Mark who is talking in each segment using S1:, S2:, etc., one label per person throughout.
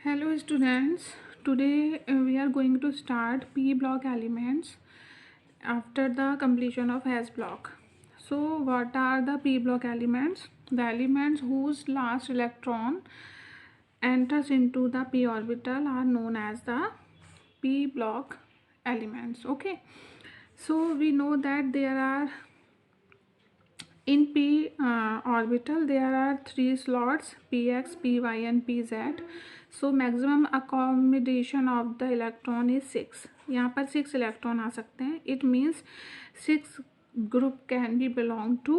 S1: Hello students, today we are going to start P block elements after the completion of S block. So what are the P block elements? The elements whose last electron enters into the p orbital are known as the P block elements. Okay, so we know that there are in p orbital there are three slots px, py and pz. So maximum accommodation of the electron is 6. यहाँ पर 6 electron आ सकते हैं. It means 6 group can be belong to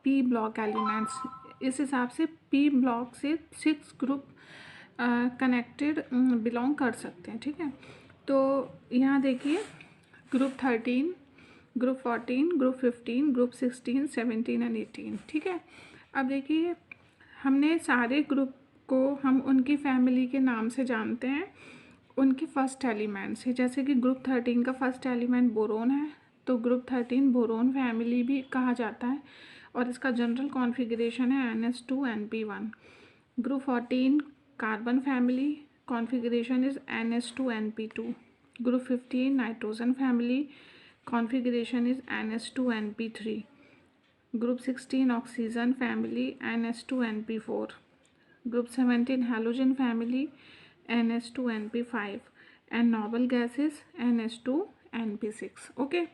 S1: p block elements. इस हिसाब से p block से 6 group connected belong कर सकते हैं. ठीक है, तो यहाँ देखिए group 13, group 14, group 15, group 16, 17 and 18. ठीक है, अब देखिए हमने सारे ग्रुप को हम उनकी फैमिली के नाम से जानते हैं, उनके फर्स्ट एलिमेंट से. जैसे कि ग्रुप 13 का फर्स्ट एलिमेंट बोरोन है, तो ग्रुप 13 बोरोन फैमिली भी कहा जाता है और इसका जनरल कॉन्फ़िगरेशन है NS2NP1. Group 14 carbon family, configuration is NS2NP2. Group 15 nitrogen family, configuration is NS2NP3. Group 16 oxygen family, NS2NP4. Group 17 halogen family, NS2NP5 and noble gases NS2NP6. Okay,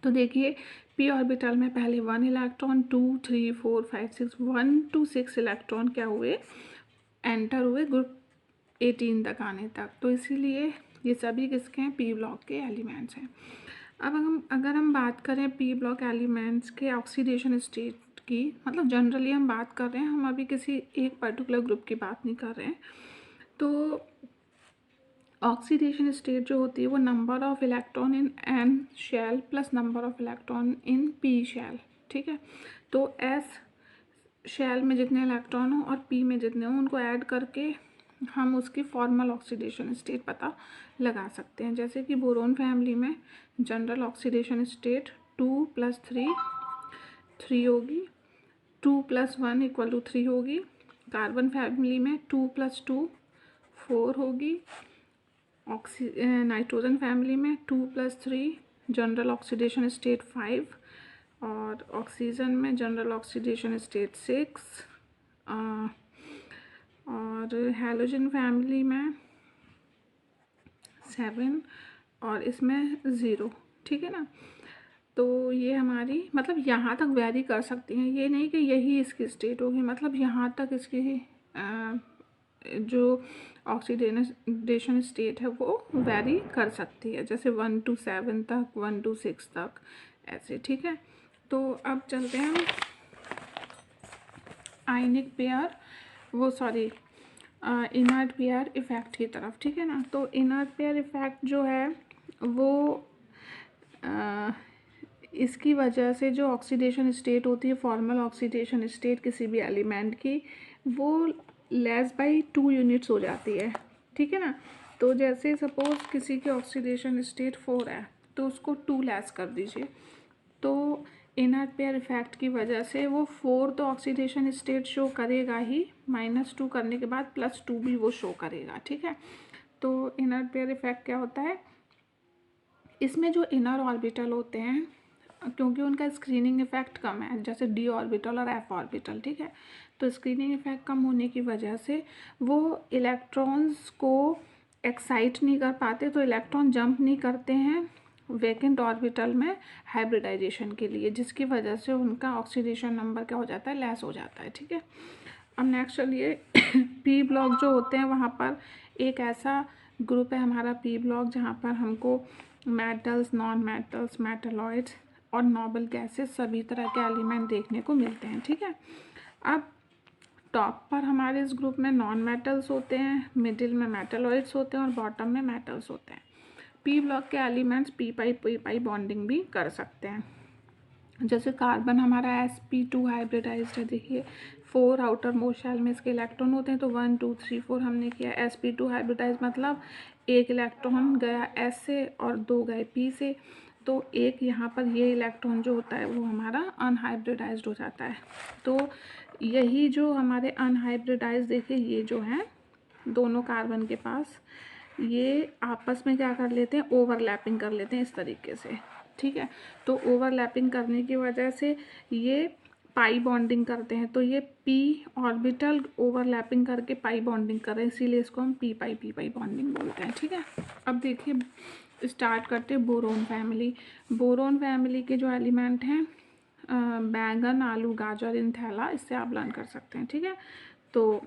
S1: तो देखिए p orbital में पहले 1 इलेक्ट्रॉन 2 3 4 5 6 1 to 6 इलेक्ट्रॉन क्या हुए, enter हुए group 18 तक आने तक. तो इसीलिए ये सभी किसके हैं, p ब्लॉक के एलिमेंट्स हैं. अब अगर हम बात करें पी ब्लॉक एलिमेंट्स के ऑक्सीडेशन स्टेट की, मतलब जनरली हम बात कर रहे हैं, हम अभी किसी एक पर्टिकुलर ग्रुप की बात नहीं कर रहे हैं. तो ऑक्सीडेशन स्टेट जो होती है वो number of electron in n shell plus number of electron in p shell. ठीक है, तो एस शेल में जितने इलेक्ट्रॉन हो और पी में जितने हो उनको ऐड करके हम उसकी फॉर्मल ऑक्सीडेशन स्टेट पता लगा सकते हैं. जैसे कि बोरोन फैमिली में जनरल ऑक्सीडेशन स्टेट 2 + 3 होगी, 2 + 1 = 3 होगी. कार्बन फैमिली में 2 + 2 4 होगी. नाइट्रोजन फैमिली में 2 + 3 जनरल ऑक्सीडेशन स्टेट 5 और ऑक्सीजन में जनरल ऑक्सीडेशन स्टेट 6 और हैलोजन फैमिली में 7 और इसमें 0. ठीक है ना, तो ये हमारी मतलब यहाँ तक वेरी कर सकती हैं, ये नहीं कि यही इसकी स्टेट होगी, मतलब यहाँ तक इसकी जो ऑक्सीडेशन स्टेट है वो वेरी कर सकती है, जैसे 1 to 7 तक, 1 to 6 तक ऐसे. ठीक है, तो अब चलते हैं हम आयनिक पेयर इनर्ट पेयर इफ़ेक्ट की तरफ. ठीक है ना, तो इनर्ट पेयर इफ़ेक्ट जो है वो इसकी वजह से जो ऑक्सीडेशन स्टेट होती है, फॉर्मल ऑक्सीडेशन स्टेट किसी भी एलिमेंट की, वो लेस बाई 2 यूनिट्स हो जाती है. ठीक है ना, तो जैसे सपोज किसी की ऑक्सीडेशन स्टेट 4 है तो उसको 2 लेस कर दीजिए, तो इनर्ट पेयर इफेक्ट की वजह से वो 4 तो ऑक्सीडेशन स्टेट शो करेगा ही, -2 करने के बाद +2 भी वो शो करेगा. ठीक है, तो इनर्ट पेयर इफेक्ट क्या होता है, इसमें जो इनर ऑर्बिटल होते हैं क्योंकि उनका स्क्रीनिंग इफेक्ट कम है, जैसे डी ऑर्बिटल और एफ ऑर्बिटल. ठीक है, तो स्क्रीनिंग इफेक्ट कम होने की वजह से वो इलेक्ट्रॉन्स को एक्साइट नहीं कर पाते, तो इलेक्ट्रॉन जंप नहीं करते हैं वैकेंट ऑर्बिटल में हाइब्रिडाइजेशन के लिए, जिसकी वजह से उनका ऑक्सीडेशन नंबर क्या हो जाता है, लेस हो जाता है. ठीक है, अब नेक्स्ट चलिए पी ब्लॉक जो होते हैं, वहाँ पर एक ऐसा ग्रुप है हमारा पी ब्लॉक जहाँ पर हमको मेटल्स, नॉन मेटल्स, मेटलॉइड्स और नोबल गैसेस सभी तरह के एलिमेंट देखने को मिलते हैं. ठीक है, अब टॉप पर हमारे इस ग्रुप में नॉन मेटल्स होते हैं, मिडिल में मेटलॉइड्स होते हैं और बॉटम में मेटल्स होते हैं. पी ब्लॉक के एलिमेंट्स पी पाई बॉन्डिंग भी कर सकते हैं. जैसे कार्बन हमारा sp2 हाइब्रिडाइज्ड है, देखिए 4 आउटर मोस्ट शेल में इसके इलेक्ट्रॉन होते हैं, तो 1 2 3 4 हमने किया. sp2 हाइब्रिडाइज मतलब एक इलेक्ट्रॉन गया s से और 2 गए p से, तो एक यहाँ पर ये इलेक्ट्रॉन जो होता है वो हमारा अनहाइब्रिडाइज्ड हो जाता है. तो यही जो हमारे अनहाइब्रिडाइज देखिए ये जो है दोनों कार्बन के पास ये आपस में क्या कर लेते हैं, ओवरलैपिंग कर लेते हैं इस तरीके से, ठीक है। तो ओवरलैपिंग करने की वजह से ये पाई बॉन्डिंग करते हैं, तो ये पी ऑर्बिटल ओवरलैपिंग करके पाई बॉन्डिंग कर रहे हैं, इसीलिए इसको हम पी पाई बॉन्डिंग बोलते हैं, ठीक है। अब देखिए स्टार्ट करते हैं बोरोन फैमिली। बोरोन फैमिली के जो एलिमेंट हैं बैंगन, आलू, गाजर, इन थैला, इससे आप लर्न कर सकते हैं, ठीक है। तो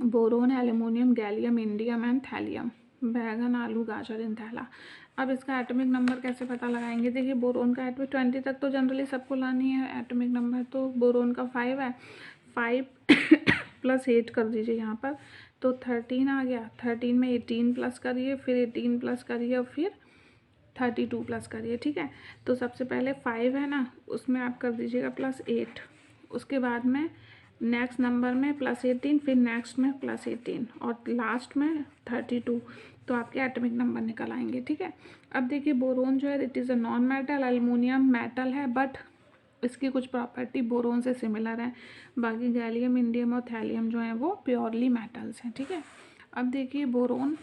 S1: boron, aluminium, gallium, indium and thallium, बैगन, आलू, गाजर, इन थैला। अब इसका एटॉमिक नंबर कैसे पता लगाएंगे? देखिए बोरोन का एटॉमिक 20 तक तो जनरली सबको लानी है एटॉमिक नंबर, तो बोरोन का 5 है, 5 + 8 कर दीजिए यहाँ पर, तो 13 आ गया। 13 में 18 प्लस करिए, फिर 18 प्लस करिए और फिर 32 प्लस करिए, ठीक है। तो सबसे पहले 5 है ना, उसमें आप कर दीजिएगा +8, उसके बाद में नेक्स्ट नंबर में +18, फिर नेक्स्ट में +18 और लास्ट में 32, तो आपके एटॉमिक नंबर निकल आएंगे, ठीक है। अब देखिए बोरोन जो है it is a non metal, aluminium metal है बट इसकी कुछ प्रॉपर्टी बोरोन से सिमिलर है, बाकी गैलियम, इंडियम और थैलियम जो हैं वो प्योरली मेटल्स हैं, ठीक है। अब देखिए बोरोन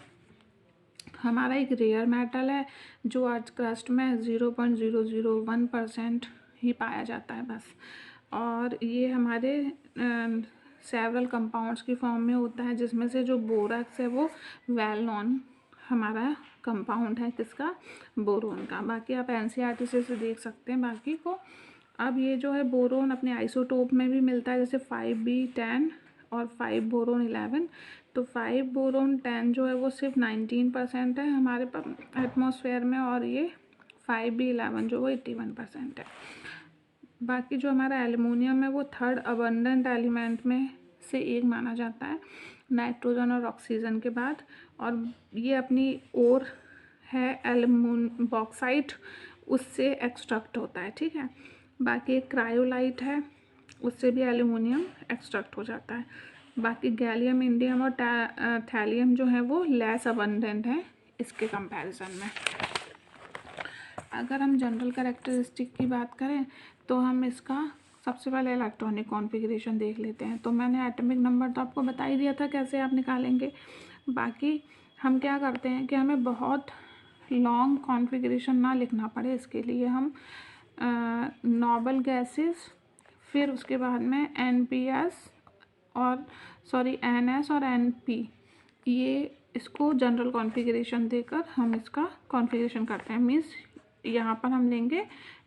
S1: हमारा एक रेयर मेटल है जो अर्थ क्रस्ट में 0.001% ही पाया जाता है बस, और ये हमारे सेवरल कंपाउंड्स की फॉर्म में होता है, जिसमें से जो बोरक्स है वो वेल नॉन हमारा कंपाउंड है, किसका, बोरोन का। बाकी आप एनसीईआरटी से देख सकते हैं बाकी को। अब ये जो है बोरोन अपने आइसोटोप में भी मिलता है, जैसे 5B10 और 5 बोरोन 11, तो 5 बोरोन 10 जो है वो सिर्फ 19% है हमारे एटमॉस्फेयर में, और ये 5B11 जो वो 81% है। बाकी जो हमारा एल्युमिनियम है वो थर्ड अबंडेंट एलिमेंट में से एक माना जाता है नाइट्रोजन और ऑक्सीजन के बाद, और ये अपनी ओर है बॉक्साइट, उससे एक्सट्रैक्ट होता है, ठीक है। बाकी एक क्रायोलाइट है, उससे भी एल्युमिनियम एक्सट्रैक्ट हो जाता है। बाकी गैलियम, इंडियम और थैलियम जो है वो लेस अबंडेंट है इसके कंपैरिजन में। अगर हम जनरल कैरेक्टरिस्टिक की बात करें तो हम इसका सबसे पहले इलेक्ट्रॉनिक कॉन्फ़िगरेशन देख लेते हैं। तो मैंने एटॉमिक नंबर तो आपको बता ही दिया था कैसे आप निकालेंगे। बाकी हम क्या करते हैं कि हमें बहुत लॉन्ग कॉन्फ़िगरेशन ना लिखना पड़े, इसके लिए हम नोबल गैसेस, फिर उसके बाद में NS और NP, ये इसको जनरल कॉन्फ़िगरेशन देकर हम इसका कॉन्फ़िगरेशन करते हैं। मीन्स यहाँ पर हम लेंगे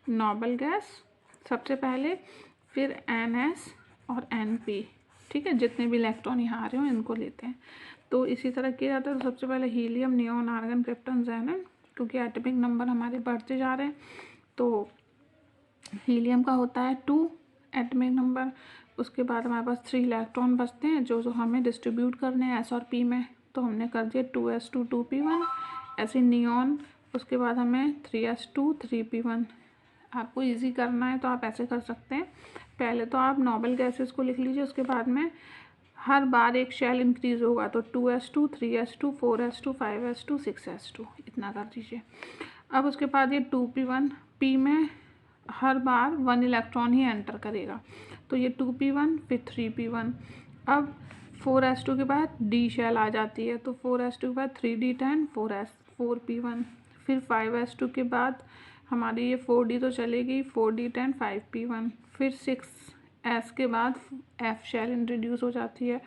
S1: नोबल गैस सबसे पहले, फिर NS और NP, ठीक है, जितने भी इलेक्ट्रॉन यहाँ आ रहे हो इनको लेते हैं। तो इसी तरह किया जाता है। तो सबसे पहले हीलियम, नियोन, आर्गन, क्रिप्टन, ज़ेनन, क्योंकि एटॉमिक नंबर हमारे बढ़ते जा रहे हैं, तो हीलियम का होता है 2 एटॉमिक नंबर। उसके बाद हमारे पास 3 इलेक्ट्रॉन बचते हैं जो हमें डिस्ट्रीब्यूट करने हैं S और P में, तो हमने कर दिया 2s2 2p1। ऐसे नियॉन, उसके बाद हमें 3s2 3p1। आपको इजी करना है तो आप ऐसे कर सकते हैं, पहले तो आप नोबल गैसेस को लिख लीजिए, उसके बाद में हर बार एक शेल इंक्रीज होगा, तो 2s2 3s2 4s2 5s2 6s2 इतना कर दीजिए। अब उसके बाद ये 2p1, P में हर बार 1 इलेक्ट्रॉन ही एंटर करेगा, तो ये 2p1 फिर 3p1। अब 4s2 के बाद D शेल आ जाती है, तो 4s2 के बाद 3d10 4p1, फिर 5s2 के बाद हमारी ये 4d तो चलेगी, 4d10 5p1, फिर 6s के बाद F शेल इंट्रोड्यूस हो जाती है,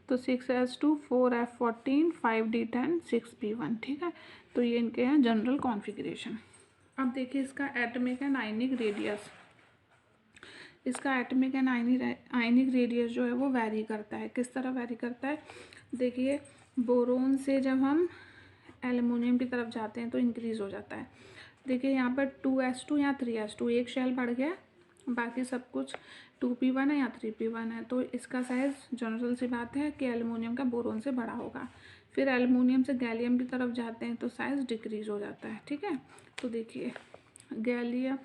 S1: तो 6s2 4f14 5d10 6p1, ठीक है। तो ये इनके हैं जनरल कॉन्फ़िगरेशन। अब देखिए इसका एटॉमिक एंड आयनिक रेडियस, इसका एटॉमिक एंड आयनिक रेडियस जो है वो वैरी करता है। किस तरह वैरी करता है? देखिए बोरोन से जब हम एल्युमिनियम की तरफ जाते हैं तो इंक्रीज़ हो जाता है। देखिए यहाँ पर 2s2 या 3s2, एक शेल बढ़ गया, बाकी सब कुछ 2p1 है या 3p1 है, तो इसका साइज़ जनरल सी बात है कि एल्युमिनियम का बोरोन से बड़ा होगा। फिर एल्युमिनियम से गैलियम की तरफ जाते हैं तो साइज़ डिक्रीज़ हो जाता है, ठीक है। तो देखिए गैलियम,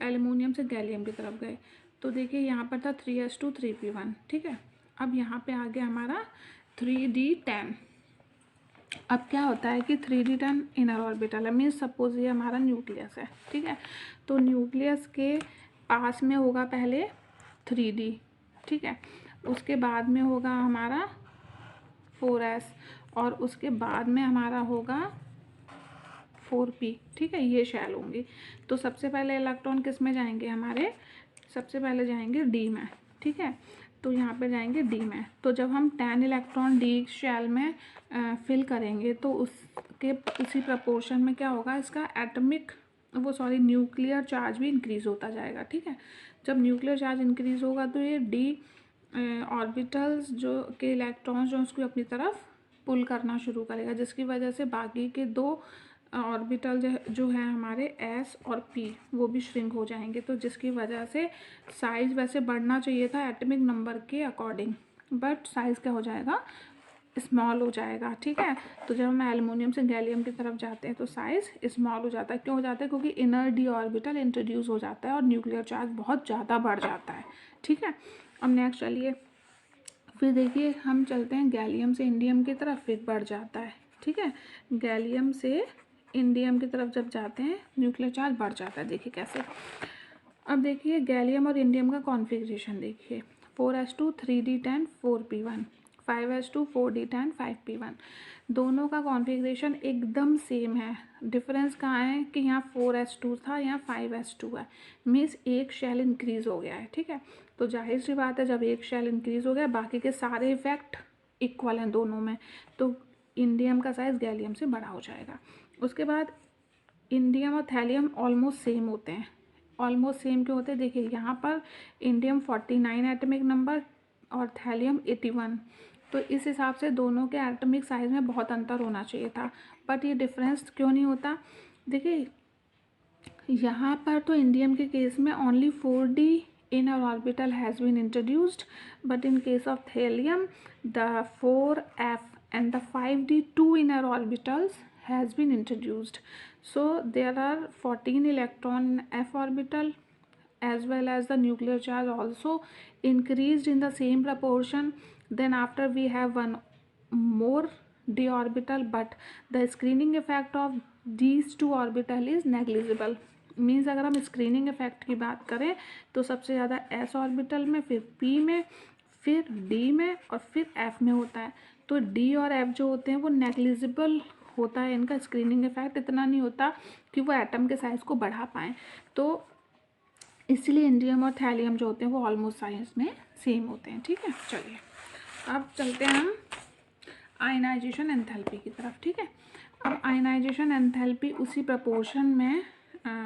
S1: एल्युमिनियम से गैलियम की तरफ गए, तो देखिए यहाँ पर था 3s2 3p1, ठीक है। अब यहाँ पे आ गया हमारा 3d10। अब क्या होता है कि 3d10 इनर ऑर्बिटल है, मीन्स सपोज ये हमारा न्यूक्लियस है, ठीक है। तो न्यूक्लियस के पास में होगा पहले 3d, ठीक है, उसके बाद में होगा हमारा 4s, और उसके बाद में हमारा होगा 4p। ठीक है, ये शेल होंगी। तो सबसे पहले इलेक्ट्रॉन किस में जाएंगे हमारे, सबसे पहले जाएंगे डी में। ठीक है, तो यहाँ पे जाएंगे डी में। तो जब हम 10 इलेक्ट्रॉन डी शेल में फिल करेंगे तो उसी प्रपोर्शन में क्या होगा, इसका एटमिक न्यूक्लियर चार्ज भी इंक्रीज़ होता जाएगा। ठीक है, जब न्यूक्लियर चार्ज इंक्रीज़ होगा तो ये डी ऑर्बिटल्स जो के इलेक्ट्रॉन्स जो उसको अपनी तरफ पुल करना शुरू करेगा, जिसकी वजह से बाकी के 2 ऑर्बिटल जो है हमारे एस और पी वो भी श्रिंक हो जाएंगे। तो जिसकी वजह से साइज़ वैसे बढ़ना चाहिए था एटॉमिक नंबर के अकॉर्डिंग, बट साइज़ क्या हो जाएगा, स्मॉल हो जाएगा। ठीक है, तो जब हम एल्युमिनियम से गैलियम की तरफ जाते हैं तो साइज़ स्मॉल हो जाता है। क्यों हो जाता है, क्योंकि इनर डी ऑर्बिटल इंट्रोड्यूस हो जाता है और न्यूक्लियर चार्ज बहुत ज़्यादा बढ़ जाता है। ठीक है, अब नेक्स्ट चलिए, फिर देखिए हम चलते हैं गैलियम से इंडियम की तरफ, फिर बढ़ जाता है। ठीक है, गैलियम से इंडियम की तरफ जब जाते हैं न्यूक्लियर चार्ज बढ़ जाता है। देखिए कैसे, अब देखिए गैलियम और इंडियम का कॉन्फ़िगरेशन देखिए, 4s2 3d10 4p1, 5s2 4d10 5p1। दोनों का कॉन्फ़िगरेशन एकदम सेम है। डिफरेंस कहाँ है कि यहाँ 4s2 था, यहाँ 5s2 है, मीन्स एक शेल इंक्रीज़ हो गया है। ठीक है, तो जाहिर सी बात है जब एक शेल इंक्रीज़ हो गया बाकी के सारे इफेक्ट इक्वल हैं दोनों में, तो इंडियम का साइज़ गैलियम से बड़ा हो जाएगा। उसके बाद इंडियम और थैलियम ऑलमोस्ट सेम होते हैं। ऑलमोस्ट सेम क्यों होते हैं, देखिए यहाँ पर इंडियम 49 एटॉमिक नंबर और थैलियम 81, तो इस हिसाब से दोनों के एटॉमिक साइज़ में बहुत अंतर होना चाहिए था, बट ये डिफरेंस क्यों नहीं होता। देखिए यहाँ पर तो इंडियम के केस में only 4d inner orbital has been introduced, but in case of thallium the 4f and the 5d 2 inner orbitals has been introduced. So there are 14 electron f orbital as well as the nuclear charge also increased in the same proportion. Then after we have one more d orbital, but the screening effect of these 2 orbital is negligible. Means अगर हम screening effect की बात करें तो सबसे ज़्यादा S orbital में, फिर पी में, फिर डी में और फिर एफ में होता है। तो डी और एफ जो होते हैं वो नेग्लिजिबल होता है, इनका स्क्रीनिंग इफेक्ट इतना नहीं होता कि वो एटम के साइज़ को बढ़ा पाएँ। तो इसलिए इंडियम और थैलियम जो होते हैं वो ऑलमोस्ट साइज में सेम होते हैं। ठीक है, चलिए अब चलते हैं हम आयनाइजेशन एंथैल्पी की तरफ। ठीक है, अब आयनाइजेशन एंथैल्पी उसी प्रपोर्शन में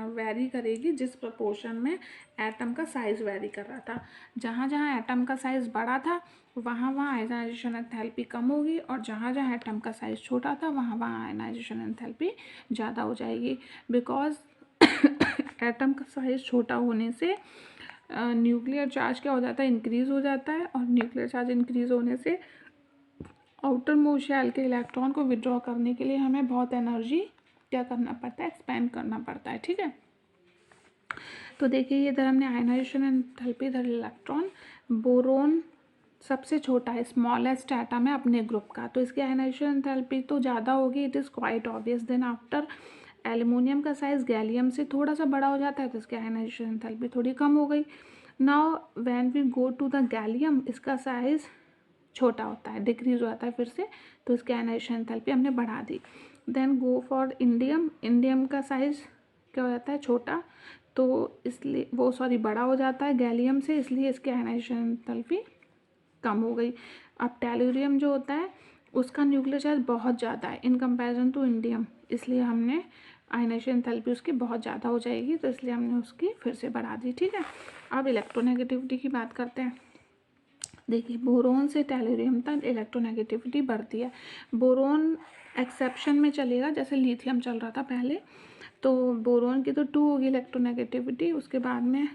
S1: वैरी करेगी जिस प्रपोर्शन में एटम का साइज़ वैरी कर रहा था। जहाँ जहाँ एटम का साइज़ बड़ा था वहाँ वहाँ आयनाइजेशन एंथैल्पी कम होगी, और जहाँ जहाँ एटम का साइज़ छोटा था वहाँ वहाँ आयनाइजेशन एंथैल्पी ज़्यादा हो जाएगी। बिकॉज एटम का साइज़ छोटा होने से न्यूक्लियर चार्ज क्या हो जाता है, इंक्रीज़ हो जाता है, और न्यूक्लियर चार्ज इंक्रीज़ होने से आउटर मोस्ट शेल के इलेक्ट्रॉन को विड्रॉ करने के लिए हमें बहुत एनर्जी क्या करना पड़ता है, एक्सपेंड करना पड़ता है। ठीक है, तो देखिए इधर हमने आयनाइजेशन एंथैल्पी, इधर इलेक्ट्रॉन। बोरोन सबसे छोटा है, स्मॉलेस्ट एटम है अपने ग्रुप का, तो इसकी आयनाइजेशन एंथैल्पी तो ज़्यादा होगी, it is quite obvious. Then after aluminium का साइज़ गैलियम से थोड़ा सा बड़ा हो जाता है तो इसकी आयनाइजेशन एंथैल्पी थोड़ी कम हो गई। Now when we go to the gallium, इसका साइज़ छोटा होता है, डिक्रीज हो जाता है फिर से, तो इसकी आयनाइजेशन एंथैल्पी हमने बढ़ा दी। Then go for indium, indium का साइज़ क्या हो जाता है, छोटा, तो इसलिए बड़ा हो जाता है गैलियम से, इसलिए इसकी आयनाइजेशन एंथैल्पी कम हो गई। अब टेलुरियम जो होता है उसका न्यूक्लियर चार्ज बहुत ज़्यादा है इन कंपैरिजन टू इंडियम, इसलिए हमने आयनाइजेशन एंथैल्पी उसकी बहुत ज़्यादा हो जाएगी, तो इसलिए हमने उसकी फिर से बढ़ा दी। ठीक है, अब इलेक्ट्रोनेगेटिविटी की बात करते हैं। देखिए बोरोन से टेलुरियम तक इलेक्ट्रोनेगेटिविटी बढ़ती है। बोरोन एक्सेप्शन में चलेगा, जैसे लिथियम चल रहा था पहले, तो बोरोन की तो 2 होगी इलेक्ट्रोनेगेटिविटी, उसके बाद में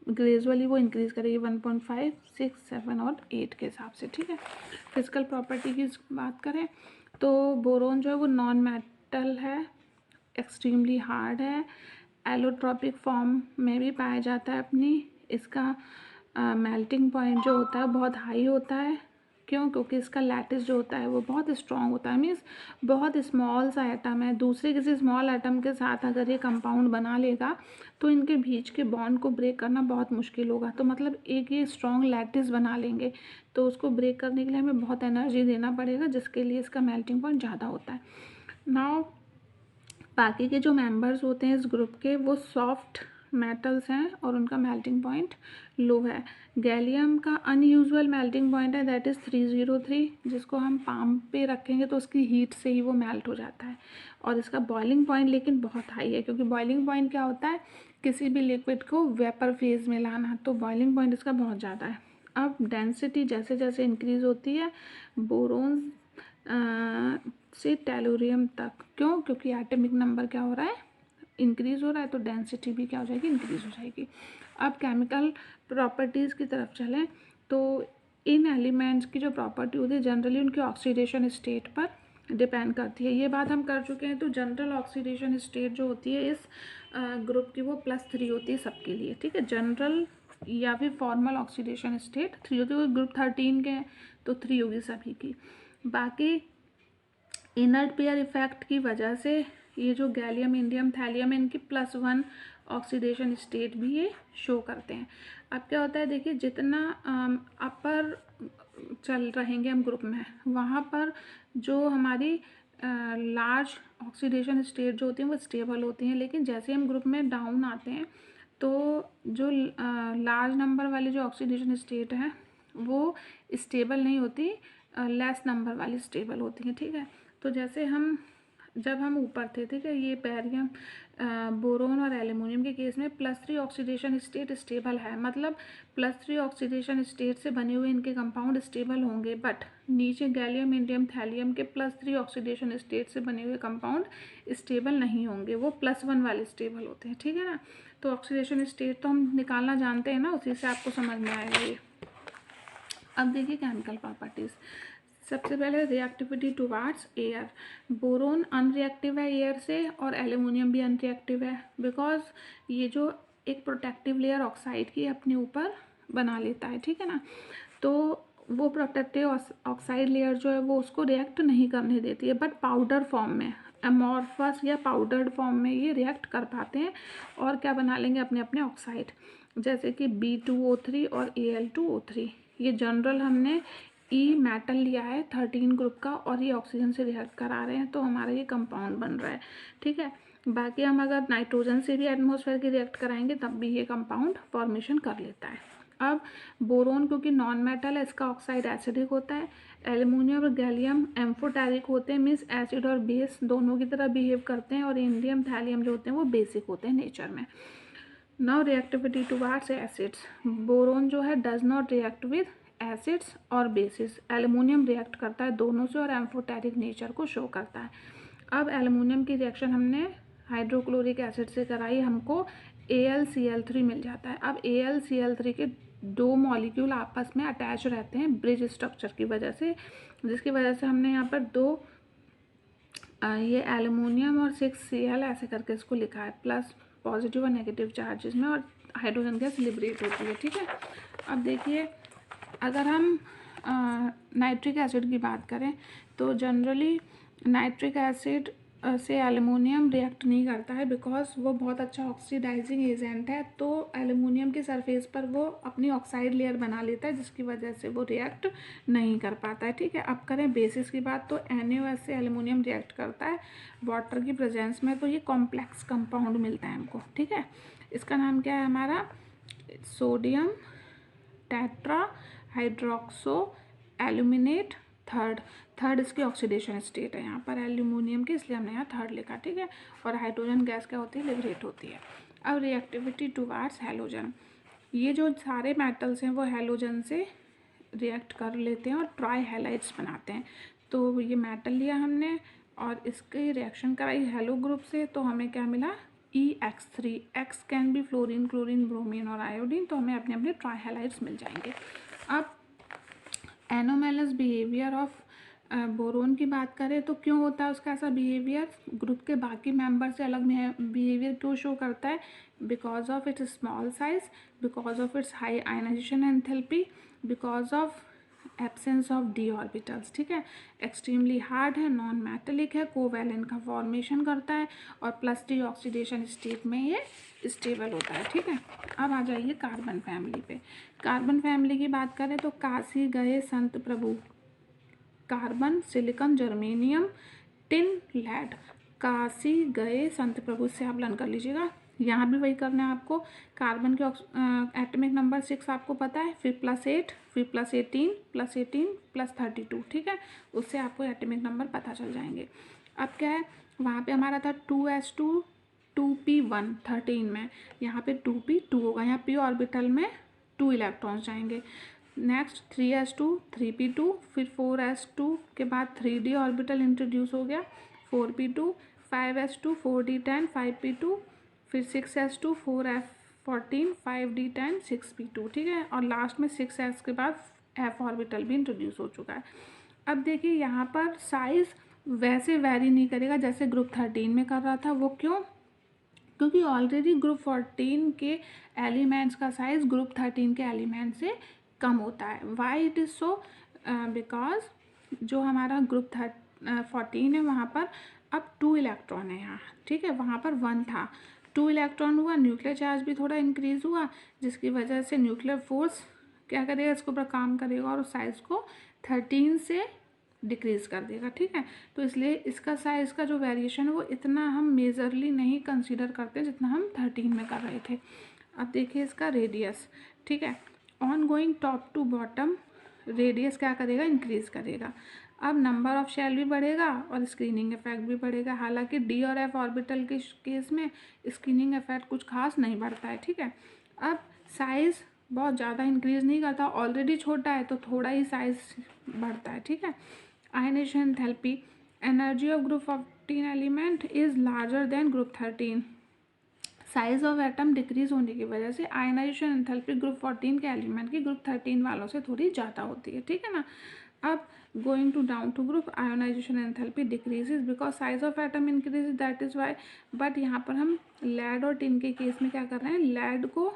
S1: ग्रेजुअली वो इंक्रीज़ करेगी 1.5, 6, 7 और 8 के हिसाब से। ठीक है, फिजिकल प्रॉपर्टी की बात करें तो बोरोन जो है वो नॉन मेटल है, एक्सट्रीमली हार्ड है, एलोट्रॉपिक फॉर्म में भी पाया जाता है अपनी, इसका मेल्टिंग पॉइंट जो होता है बहुत हाई होता है, क्यों? क्योंकि इसका लैटिस जो होता है वो बहुत स्ट्रॉन्ग होता है, मीन्स बहुत स्मॉल सा एटम है, दूसरे किसी स्मॉल एटम के साथ अगर ये कंपाउंड बना लेगा तो इनके बीच के बॉन्ड को ब्रेक करना बहुत मुश्किल होगा। तो मतलब एक ये स्ट्रॉन्ग लैटिस बना लेंगे, तो उसको ब्रेक करने के लिए हमें बहुत एनर्जी देना पड़ेगा, जिसके लिए इसका मेल्टिंग पॉइंट ज़्यादा होता है। नाउ बाकी के जो मेंबर्स होते हैं इस ग्रुप के वो सॉफ्ट मेटल्स हैं और उनका मेल्टिंग पॉइंट लो है। गैलियम का अनयूजुअल मेल्टिंग पॉइंट है, दैट इज़ 303, जिसको हम पाम पे रखेंगे तो उसकी हीट से ही वो मेल्ट हो जाता है। और इसका बॉइलिंग पॉइंट लेकिन बहुत हाई है, क्योंकि बॉइलिंग पॉइंट क्या होता है, किसी भी लिक्विड को वेपर फेज में लाना, तो बॉइलिंग पॉइंट इसका बहुत ज़्यादा है। अब डेंसिटी जैसे जैसे इंक्रीज होती है बोरोन से टेलोरियम तक, क्यों? क्योंकि एटॉमिक नंबर क्या हो रहा है, इंक्रीज हो रहा है, तो डेंसिटी भी क्या हो जाएगी, इंक्रीज हो जाएगी। अब केमिकल प्रॉपर्टीज़ की तरफ चलें तो इन एलिमेंट्स की जो प्रॉपर्टी होती है जनरली उनके ऑक्सीडेशन स्टेट पर डिपेंड करती है। ये बात हम कर चुके हैं। तो जनरल ऑक्सीडेशन स्टेट जो होती है इस ग्रुप की वो +3 होती है सबके लिए, ठीक है। जनरल या फिर फॉर्मल ऑक्सीडेशन स्टेट 3 होती है, ग्रुप 13 के हैं तो 3 होगी सभी की। बाकी इनर्ट पेयर इफेक्ट की वजह से ये जो गैलियम इंडियम थैलियम है इनकी +1 ऑक्सीडेशन स्टेट भी ये शो करते हैं। अब क्या होता है, देखिए जितना अपर चल रहेंगे हम ग्रुप में, वहाँ पर जो हमारी लार्ज ऑक्सीडेशन स्टेट जो होती हैं वो स्टेबल होती हैं, लेकिन जैसे हम ग्रुप में डाउन आते हैं तो जो लार्ज नंबर वाली जो ऑक्सीडेशन स्टेट है वो स्टेबल नहीं होती, लेस नंबर वाली स्टेबल होती है, ठीक है। तो जैसे जब हम ऊपर थे, ठीक है, ये बैरियम बोरोन और एल्युमिनियम के केस में +3 ऑक्सीडेशन स्टेट स्टेबल है, मतलब +3 ऑक्सीडेशन स्टेट से बने हुए इनके कंपाउंड स्टेबल होंगे। बट नीचे गैलियम इंडियम थैलियम के +3 ऑक्सीडेशन स्टेट से बने हुए कंपाउंड स्टेबल नहीं होंगे, वो +1 वाले स्टेबल होते हैं, ठीक है ना। तो ऑक्सीडेशन स्टेट तो हम निकालना जानते हैं ना, उसी से आपको समझ में आएगा ये। अब देखिए केमिकल प्रॉपर्टीज़। सबसे पहले reactivity towards air. Boron unreactive है एयर से और एल्युमिनियम भी अनरिएक्टिव है, बिकॉज ये जो एक प्रोटेक्टिव लेयर ऑक्साइड की अपने ऊपर बना लेता है, ठीक है ना। तो वो प्रोटेक्टिव ऑक्साइड लेयर जो है वो उसको रिएक्ट नहीं करने देती है, बट पाउडर फॉर्म में, अमॉर्फस या पाउडर्ड फॉर्म में ये रिएक्ट कर पाते हैं और क्या बना लेंगे, अपने अपने ऑक्साइड, जैसे कि B2O3 और Al2O3। ये जनरल हमने ई मेटल लिया है 13 ग्रुप का और ये ऑक्सीजन से रिएक्ट करा रहे हैं, तो हमारा ये कंपाउंड बन रहा है, ठीक है। बाकी हम अगर नाइट्रोजन से भी एटमॉस्फेयर की रिएक्ट कराएंगे तब भी ये कंपाउंड फॉर्मेशन कर लेता है। अब बोरोन क्योंकि नॉन मेटल है, इसका ऑक्साइड एसिडिक होता है। एल्युमिनियम और गैलियम एम्फोटेरिक होते हैं, मीन्स एसिड और बेस दोनों की तरह बिहेव करते हैं, और इंडियम थैलियम जो होते हैं वो बेसिक होते हैं नेचर में। Now reactivity towards acids. Boron जो है does not react with acids और बेसिस। एल्युमिनियम रिएक्ट करता है दोनों से और एम्फोटेरिक नेचर को शो करता है। अब एल्युमिनियम की रिएक्शन हमने हाइड्रोक्लोरिक एसिड से कराई, हमको AlCl3 मिल जाता है। अब AlCl3 के 2 मॉलिक्यूल आपस में अटैच रहते हैं ब्रिज स्ट्रक्चर की वजह से, जिसकी वजह से हमने यहाँ पर 2 ये एल्युमिनियम और 6Cl ऐसे करके इसको लिखा है, प्लस पॉजिटिव और नेगेटिव चार्जेस में, और हाइड्रोजन गैस लिबरेट होती है, ठीक है। अब देखिए अगर हम नाइट्रिक एसिड की बात करें तो जनरली नाइट्रिक एसिड से एल्युमिनियम रिएक्ट नहीं करता है, बिकॉज वो बहुत अच्छा ऑक्सीडाइजिंग एजेंट है, तो एल्युमिनियम की सरफेस पर वो अपनी ऑक्साइड लेयर बना लेता है, जिसकी वजह से वो रिएक्ट नहीं कर पाता है, ठीक है। अब करें बेसिस की बात, तो NaOH से एल्युमिनियम रिएक्ट करता है वाटर की प्रेजेंस में, तो ये कॉम्प्लेक्स कंपाउंड मिलता है हमको, ठीक है। इसका नाम क्या है हमारा, sodium tetra hydroxo aluminate third इसकी ऑक्सीडेशन स्टेट है यहाँ पर एल्यूमिनियम की, इसलिए हमने यहाँ थर्ड लिखा, ठीक है। और हाइड्रोजन गैस क्या होती है, लिबरेट होती है। अब रिएक्टिविटी टुवार्ड्स हैलोजन। ये जो सारे मेटल्स हैं वो हैलोजन से रिएक्ट कर लेते हैं और ट्राई हैलाइड्स बनाते हैं। तो ये मेटल लिया हमने और इसकी रिएक्शन कराई हैलो ग्रुप से, तो हमें क्या मिला, EX3। X can be fluorine, chlorine, bromine और आयोडीन, तो हमें अपने अपने ट्राई हैलाइड्स मिल जाएंगे। अब एनोमेलस बिहेवियर ऑफ बोरोन की बात करें तो क्यों होता है उसका ऐसा बिहेवियर, ग्रुप के बाकी मेंबर से अलग बिहेवियर क्यों शो करता है, because of its small size, because of its high ionization enthalpy, because of absence of d orbitals, ठीक है। एक्सट्रीमली हार्ड है, नॉन मेटेलिक है, कोवैलेंट का फॉर्मेशन करता है और प्लस डी ऑक्सीडेशन स्टेट में ये स्टेबल होता है, ठीक है। अब आ जाइए कार्बन फैमिली पे। कार्बन फैमिली की बात करें तो काशी गए संत प्रभु, carbon, silicon, germanium, tin, lead. Kashi गए संत प्रभु से आप लर्न कर लीजिएगा। यहाँ भी वही करना है आपको। कार्बन के एटॉमिक नंबर 6 आपको पता है, फिर +8, फिर +18, +18, +32, ठीक है। उससे आपको एटॉमिक नंबर पता चल जाएंगे। अब क्या है, वहाँ पे हमारा था 2s2 2p1 13 में, यहाँ पे 2p2 होगा। यहाँ p ऑर्बिटल में 2 इलेक्ट्रॉन्स जाएंगे। नेक्स्ट 3s2 3p2, फिर 4s2 के बाद 3d ऑर्बिटल इंट्रोड्यूस हो गया, 4p2, 5s2 4d10 5p2, फिर 6s2 4f14 5d10 6p2, ठीक है। और लास्ट में 6s के बाद f ऑर्बिटल भी इंट्रोड्यूस हो चुका है। अब देखिए यहाँ पर साइज़ वैसे वैरी नहीं करेगा जैसे ग्रुप 13 में कर रहा था। वो क्यों? क्योंकि ऑलरेडी ग्रुप 14 के एलिमेंट्स का साइज़ ग्रुप 13 के एलिमेंट से कम होता है। Why it is so? Because जो हमारा ग्रुप 14 है वहाँ पर अब 2 इलेक्ट्रॉन है यहाँ, ठीक है। वहाँ पर 1 था, 2 इलेक्ट्रॉन हुआ, न्यूक्लियर चार्ज भी थोड़ा इंक्रीज़ हुआ, जिसकी वजह से न्यूक्लियर फोर्स क्या करेगा, इसके ऊपर काम करेगा और साइज़ को 13 से डिक्रीज़ कर देगा, ठीक है। तो इसलिए इसका साइज़ का जो वेरिएशन है वो इतना हम मेजरली नहीं कंसीडर करते जितना हम 13 में कर रहे थे। अब देखिए इसका रेडियस, ठीक है। On going top to bottom radius क्या करेगा, इंक्रीज़ करेगा। अब नंबर ऑफ शेल भी बढ़ेगा और स्क्रीनिंग इफेक्ट भी बढ़ेगा। हालांकि डी और एफ ऑर्बिटल के केस में स्क्रीनिंग इफेक्ट कुछ खास नहीं बढ़ता है, ठीक है। अब साइज़ बहुत ज़्यादा इंक्रीज़ नहीं करता, ऑलरेडी छोटा है तो थोड़ा ही साइज़ बढ़ता है, ठीक है। Ionisation enthalpy, energy of group 14 element is larger than group 13। Size of atom decrease होने की वजह से आयनाइजेशन एंथैल्पी ग्रुप 14 के एलिमेंट की ग्रुप 13 वालों से थोड़ी ज़्यादा होती है, ठीक है ना। अब going to down to group, ionization enthalpy decreases because size of atom increase, that is why. But यहाँ पर हम लेड और टिन के केस में क्या कर रहे हैं, लेड को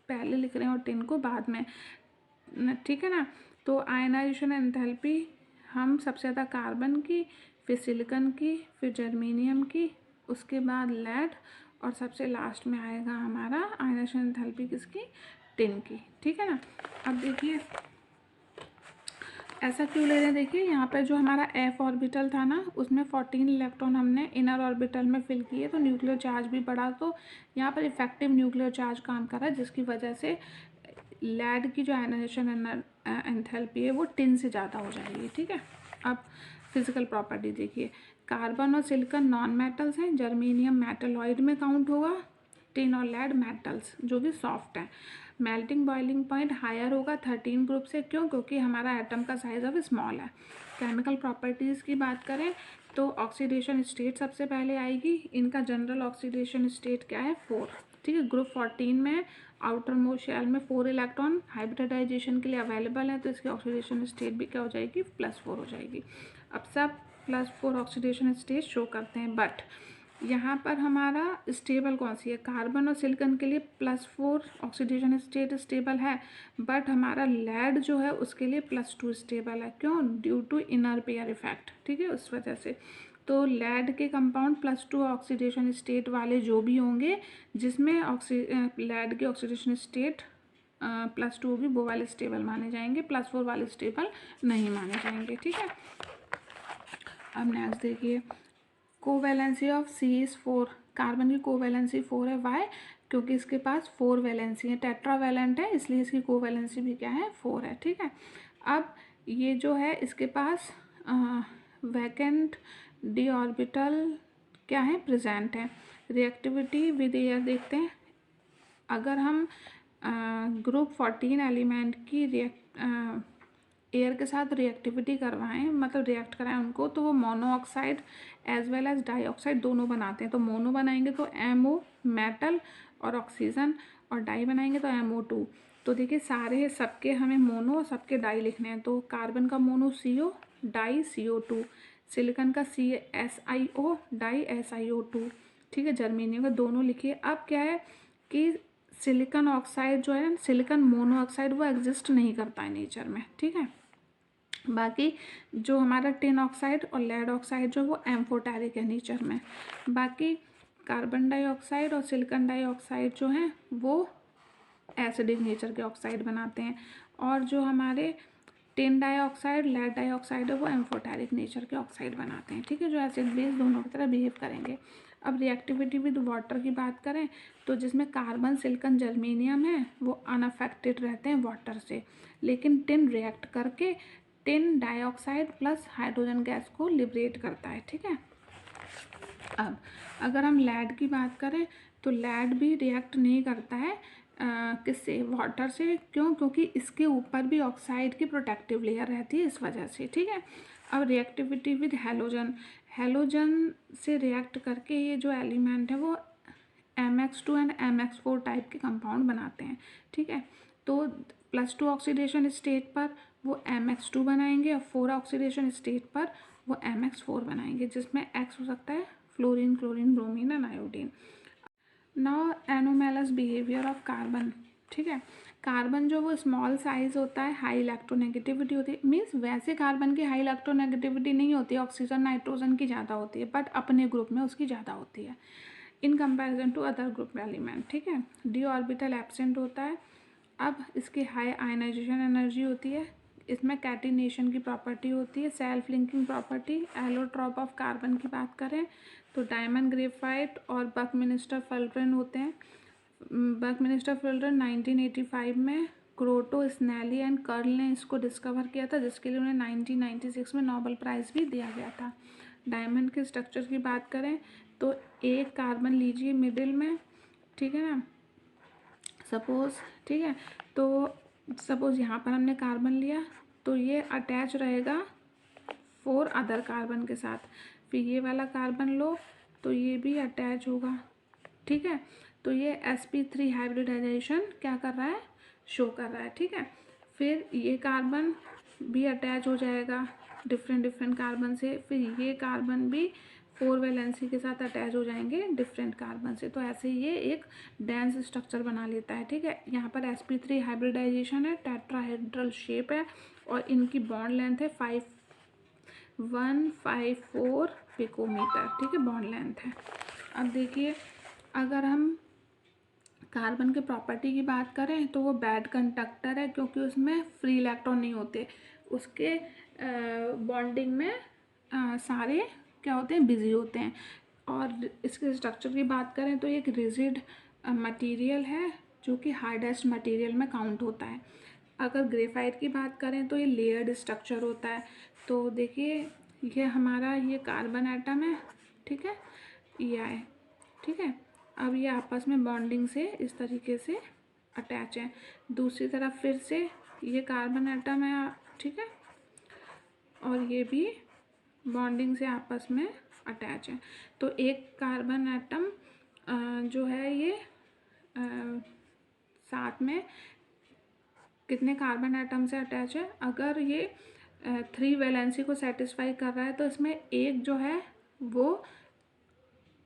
S1: पहले लिख रहे हैं और टिन को बाद में, ठीक है ना। तो आयनाइजेशन एंथैल्पी हम सबसे ज़्यादा कार्बन की, फिर सिलिकॉन की, फिर जर्मेनियम की, उसके बाद लेड और सबसे लास्ट में आएगा हमारा आयनाइजेशन एंथैल्पी किसकी, टिन की, ठीक है ना। अब देखिए ऐसा क्यों ले रहे हैं, देखिए यहाँ पर जो हमारा एफ ऑर्बिटल था ना उसमें 14 इलेक्ट्रॉन हमने इनर ऑर्बिटल में फिल किए, तो न्यूक्लियर चार्ज भी बढ़ा, तो यहाँ पर इफेक्टिव न्यूक्लियर चार्ज काम कर रहा है, जिसकी वजह से लेड की जो आयनाइजेशन एंथैल्पी है वो टिन से ज़्यादा हो जाएगी, ठीक है। अब फिजिकल प्रॉपर्टी देखिए, कार्बन और सिलिकॉन नॉन मेटल्स हैं, जर्मेनियम मेटलॉइड में काउंट होगा, टिन और लेड मेटल्स जो कि सॉफ्ट है। मेल्टिंग बॉइलिंग पॉइंट हायर होगा 13 ग्रुप से, क्यों? क्योंकि हमारा एटम का साइज अब स्मॉल है। केमिकल प्रॉपर्टीज़ की बात करें तो ऑक्सीडेशन स्टेट सबसे पहले आएगी। इनका जनरल ऑक्सीडेशन स्टेट क्या है, 4, ठीक है। ग्रुप 14 में आउटर मोस्ट शेल में 4 इलेक्ट्रॉन हाइब्रिडाइजेशन के लिए अवेलेबल है, तो इसकी ऑक्सीडेशन स्टेट भी क्या हो जाएगी, +4 हो जाएगी। अब सब +4 ऑक्सीडेशन स्टेट शो करते हैं, बट यहाँ पर हमारा स्टेबल कौन सी है, कार्बन और सिलिकॉन के लिए +4 ऑक्सीडेशन स्टेट स्टेबल है, बट हमारा लेड जो है उसके लिए +2 स्टेबल है, क्यों? Due to inner pair effect, ठीक है, उस वजह से। तो लेड के कंपाउंड +2 ऑक्सीडेशन स्टेट वाले जो भी होंगे जिसमें लेड के ऑक्सीडेशन स्टेट +2 होगी वो वाले स्टेबल माने जाएंगे, +4 वाले स्टेबल नहीं माने जाएंगे, ठीक है। अब नेक्स्ट देखिए, covalency of C is 4, carbon की कोवैलेंसी 4 है, वाई? क्योंकि इसके पास 4 वैलेंसी है, टेट्रावैलेंट है, इसलिए इसकी कोवैलेंसी भी क्या है, 4 है, ठीक है। अब ये जो है इसके पास वैकेंट डी ऑर्बिटल क्या है, प्रेजेंट है। रिएक्टिविटी विद एयर देखते हैं, अगर हम ग्रुप 14 एलिमेंट की एयर के साथ रिएक्टिविटी करवाएं, मतलब रिएक्ट कराएं उनको, तो वो monoxide as well as dioxide दोनों बनाते हैं। तो मोनो बनाएंगे तो MO मेटल और ऑक्सीजन, और डाई बनाएंगे तो MO2। तो देखिए सारे सबके हमें मोनो और सबके डाई लिखने हैं, तो कार्बन का mono CO, di CO2, silicon का SiO, डाई SiO2, ठीक है। जर्मेनियम का दोनों लिखिए। अब क्या है कि सिलिकॉन ऑक्साइड जो है, सिलिकॉन मोनोऑक्साइड, वो एग्जिस्ट नहीं करता है नेचर में, ठीक है। बाकी जो हमारा टिन ऑक्साइड और लेड ऑक्साइड जो वो एम्फोटेरिक है नेचर में। बाकी कार्बन डाइऑक्साइड और सिलिकॉन डाइऑक्साइड जो हैं वो एसिडिक नेचर के ऑक्साइड बनाते हैं, और जो हमारे टिन डाइऑक्साइड लेड डाइऑक्साइड है वो एम्फोटेरिक नेचर के ऑक्साइड बनाते हैं, ठीक है, जो एसिड बेस दोनों की तरह बिहेव करेंगे। अब रिएक्टिविटी विद वाटर की बात करें तो जिसमें कार्बन सिलिकॉन जर्मेनियम है वो अनअफेक्टेड रहते हैं वाटर से, लेकिन टिन रिएक्ट करके tin dioxide plus hydrogen gas को लिबरेट करता है, ठीक है। अब अगर हम लैड की बात करें तो लैड भी रिएक्ट नहीं करता है किससे, वाटर से। क्यों? क्योंकि इसके ऊपर भी ऑक्साइड की प्रोटेक्टिव लेयर रहती है, इस वजह से, ठीक है। अब रिएक्टिविटी विद हैलोजन, हैलोजन से रिएक्ट करके ये जो एलिमेंट है वो MX2 एंड MX4 टाइप के कंपाउंड बनाते हैं, ठीक है। तो +2 ऑक्सीडेशन स्टेट पर वो MX2 बनाएंगे और 4 ऑक्सीडेशन स्टेट पर वो MX4 बनाएंगे, जिसमें X हो सकता है fluorine, chlorine, bromine and iodine. Now anomalous behaviour of carbon, ठीक है। कार्बन जो वो स्मॉल साइज होता है, हाई इलेक्ट्रोनेगेटिविटी होती है, मीन्स वैसे कार्बन की हाई इलेक्ट्रोनेगेटिविटी नहीं होती है, ऑक्सीजन नाइट्रोजन की ज़्यादा होती है, बट अपने ग्रुप में उसकी ज़्यादा होती है in comparison to other group element, ठीक है। डी ऑर्बिटल एब्सेंट होता है। अब इसकी हाई आयनाइजेशन एनर्जी होती है, इसमें कैटिनेशन की प्रॉपर्टी होती है, self linking property. Allotrope of carbon की बात करें तो डायमंड ग्रेफाइट और बकमिनिस्टर फुलरन होते हैं। बकमिनिस्टर फुलरन 1985 में क्रोटो, स्नेली एंड कर्ल ने इसको डिस्कवर किया था, जिसके लिए उन्हें 1996 में नोबेल प्राइज़ भी दिया गया था। डायमंड के स्ट्रक्चर की बात करें तो एक कार्बन लीजिए मिडिल में, ठीक है ना, सपोज़, ठीक है। तो सपोज़ यहाँ पर हमने कार्बन लिया तो ये अटैच रहेगा 4 अदर कार्बन के साथ, फिर ये वाला कार्बन लो तो ये भी अटैच होगा, ठीक है। तो ये sp3 हाइब्रिडाइजेशन क्या कर रहा है, शो कर रहा है, ठीक है। फिर ये कार्बन भी अटैच हो जाएगा डिफरेंट कार्बन से, फिर ये कार्बन भी 4 वैलेंसी के साथ अटैच हो जाएंगे डिफरेंट कार्बन से, तो ऐसे ये एक डेंस स्ट्रक्चर बना लेता है, ठीक है। यहाँ पर sp3 हाइब्रिडाइजेशन है, टेट्राहेड्रल शेप है और इनकी बॉन्ड लेंथ है 5154 पिकोमीटर, ठीक है, बॉन्ड लेंथ है। अब देखिए अगर हम कार्बन के प्रॉपर्टी की बात करें तो वो बैड कंडक्टर है, क्योंकि उसमें फ्री इलेक्ट्रॉन नहीं होते, उसके बॉन्डिंग में सारे क्या होते हैं, बिजी होते हैं। और इसके स्ट्रक्चर की बात करें तो ये एक रिजिड मटेरियल है जो कि हार्डेस्ट मटेरियल में काउंट होता है। अगर ग्रेफाइट की बात करें तो ये लेयर्ड स्ट्रक्चर होता है। तो देखिए ये हमारा ये कार्बन एटम है, ठीक है, ये है, ठीक है। अब ये आपस में बॉन्डिंग से इस तरीके से अटैच है। दूसरी तरफ फिर से ये कार्बन एटम है, ठीक है, और ये भी बॉन्डिंग से आपस में अटैच है। तो एक कार्बन एटम जो है ये साथ में कितने कार्बन एटम से अटैच है, अगर ये 3 वैलेंसी को सेटिस्फाई कर रहा है तो इसमें एक जो है वो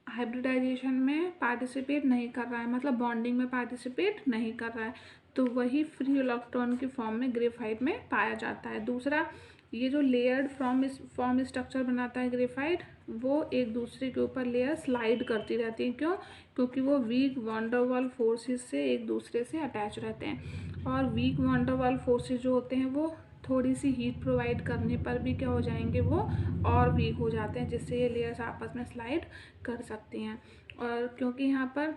S1: हाइब्रिडाइजेशन में पार्टिसिपेट नहीं कर रहा है, मतलब बॉन्डिंग में पार्टिसिपेट नहीं कर रहा है, तो वही फ्री इलेक्ट्रॉन की फॉर्म में ग्रेफाइट में पाया जाता है। दूसरा, ये जो लेयर्ड फॉर्म स्ट्रक्चर बनाता है ग्रेफाइट, वो एक दूसरे के ऊपर लेयर स्लाइड करती रहती है। क्यों? क्योंकि वो वीक वंडरवॉल फोर्सेस से एक दूसरे से अटैच रहते हैं, और वीक वंडरवॉल फोर्सेस जो होते हैं वो थोड़ी सी हीट प्रोवाइड करने पर भी क्या हो जाएंगे, वो और वीक हो जाते हैं, जिससे ये लेयर्स आपस में स्लाइड कर सकती हैं। और क्योंकि यहाँ पर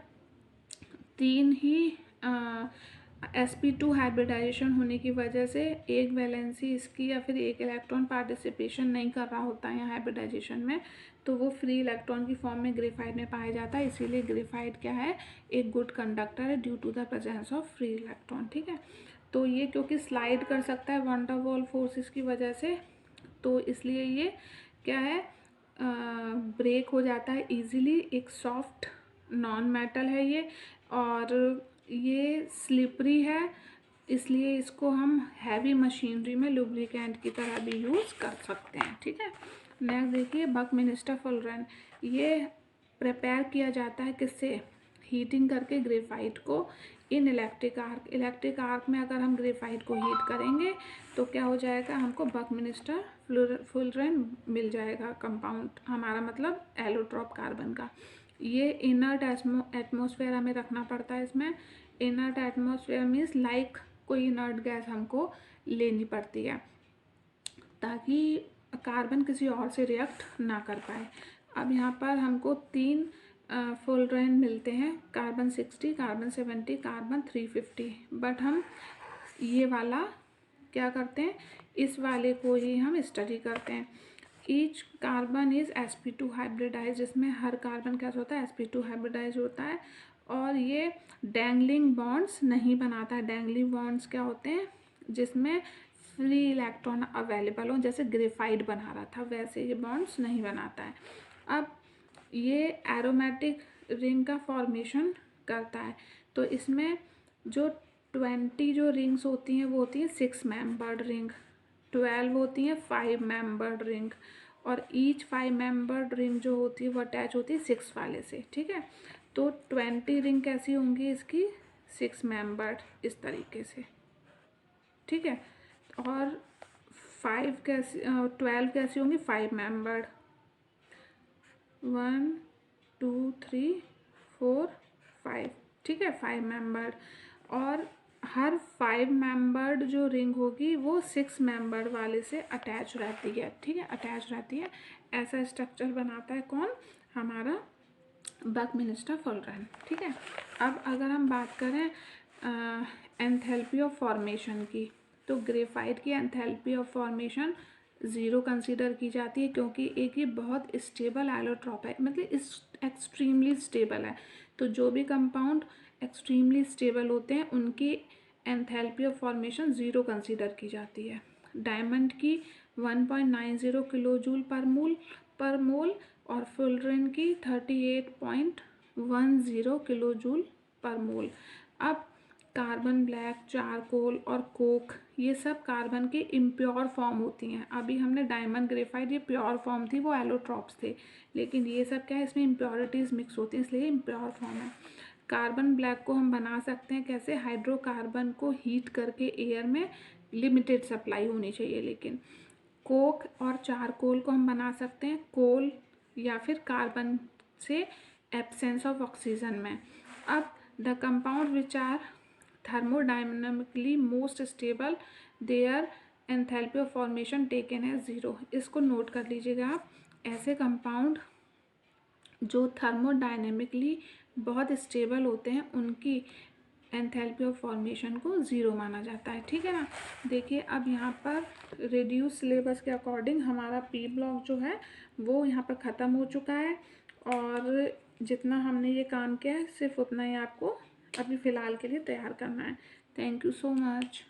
S1: 3 ही sp2 हाइब्रिडाइजेशन होने की वजह से एक वैलेंसी इसकी या फिर एक इलेक्ट्रॉन पार्टिसिपेशन नहीं कर रहा होता है यहाँ हाइब्रिडाइजेशन में, तो वो फ्री इलेक्ट्रॉन की फॉर्म में ग्रेफाइट में पाया जाता है। इसीलिए ग्रेफाइट क्या है, एक गुड कंडक्टर है due to the presence of free electron, ठीक है। तो ये क्योंकि स्लाइड कर सकता है वंडर वॉल फोर्सेस की वजह से, तो इसलिए ये क्या है, ब्रेक हो जाता है इजीली। एक सॉफ्ट नॉन मेटल है ये, और ये स्लिपरी है, इसलिए इसको हम हैवी मशीनरी में लुब्रिकेंट की तरह भी यूज़ कर सकते हैं, ठीक है। नेक्स्ट देखिए बकमिनिस्टर फुलरन, ये प्रिपेयर किया जाता है किससे, हीटिंग करके ग्रेफाइट को इन इलेक्ट्रिक आर्क में अगर हम ग्रेफाइट को हीट करेंगे तो क्या हो जाएगा, हमको बकमिंस्टर फुलरेन मिल जाएगा कंपाउंड, हमारा मतलब एलोट्रॉप कार्बन का। ये इनर्ट एटमॉस्फेयर हमें रखना पड़ता है इसमें। इनर्ट एटमॉस्फेयर मीन्स लाइक कोई इनर्ट गैस हमको लेनी पड़ती है ताकि कार्बन किसी और से रिएक्ट ना कर पाए। अब यहाँ पर हमको 3 फुलरेन मिलते हैं, कार्बन 60, कार्बन 70, कार्बन 350। बट हम ये वाला क्या करते हैं, इस वाले को ही हम स्टडी करते हैं। Each carbon is sp2 hybridise, जिसमें हर कार्बन कैसा होता है, sp2 हाइब्रिडाइज होता है। और ये डैंगलिंग बॉन्ड्स नहीं बनाता है। डैंगलिंग बॉन्ड्स क्या होते हैं, जिसमें फ्री इलेक्ट्रॉन अवेलेबल हो, जैसे ग्रेफाइट बना रहा था वैसे ये बॉन्ड्स नहीं बनाता है। अब ये एरोमेटिक रिंग का फॉर्मेशन करता है। तो इसमें जो 20 जो रिंग्स होती हैं वो होती हैं 6 मेंबर्ड रिंग, 12 होती हैं 5 मेंबर्ड रिंग, और ईच 5 मेंबर्ड रिंग जो होती है वो अटैच होती है 6 वाले से। ठीक है, तो 20 रिंग कैसी होंगी इसकी, 6 मेंबर्ड इस तरीके से। ठीक है, और 12 कैसी होंगी, 5 मेंबर्ड, 1 2 3 4 5। ठीक है, 5 मेंबर्ड। और हर 5 मेंबर्ड जो रिंग होगी वो 6 मेंबर्ड वाले से अटैच रहती है। ठीक है, अटैच रहती है। ऐसा स्ट्रक्चर बनाता है कौन, हमारा बकमिंस्टर फुलरेन। ठीक है, अब अगर हम बात करें एंथैल्पी ऑफ फॉर्मेशन की, तो ग्रेफाइट की एंथैल्पी ऑफ फॉर्मेशन 0 कंसीडर की जाती है, क्योंकि एक ये बहुत स्टेबल एलोट्रॉप है, मतलब इस एक्सट्रीमली स्टेबल है। तो जो भी कंपाउंड एक्सट्रीमली स्टेबल होते हैं उनकी एंथैल्पी ऑफ फॉर्मेशन 0 कंसीडर की जाती है। डायमंड की 1.90 किलो जूल पर मोल और फुलरेन की 38.10 किलो जूल पर मोल। अब कार्बन ब्लैक, चारकोल और कोक ये सब कार्बन की इम्प्योर फॉर्म होती हैं। अभी हमने डायमंड, ग्रेफाइट ये प्योर फॉर्म थी, वो एलोट्रॉप्स थे, लेकिन ये सब क्या है, इसमें इम्प्योरिटीज़ मिक्स होती हैं, इसलिए इम्प्योर फॉर्म है। कार्बन ब्लैक को हम बना सकते हैं कैसे, हाइड्रोकार्बन को हीट करके एयर में, लिमिटेड सप्लाई होनी चाहिए लेकिन। कोक और चारकोल को हम बना सकते हैं कोल या फिर कार्बन से एब्सेंस ऑफ ऑक्सीजन में। अब the compound which are thermodynamically most stable, their enthalpy of formation taken है 0। इसको नोट कर लीजिएगा आप, ऐसे कंपाउंड जो थर्मोडायनेमिकली बहुत स्टेबल होते हैं उनकी एंथैल्पी ऑफ फॉर्मेशन को 0 माना जाता है। ठीक है ना, देखिए अब यहाँ पर रिड्यूस सिलेबस के अकॉर्डिंग हमारा पी ब्लॉक जो है वो यहाँ पर ख़त्म हो चुका है, और जितना हमने ये काम किया है सिर्फ उतना ही आपको अभी फ़िलहाल के लिए तैयार करना है। Thank you so much.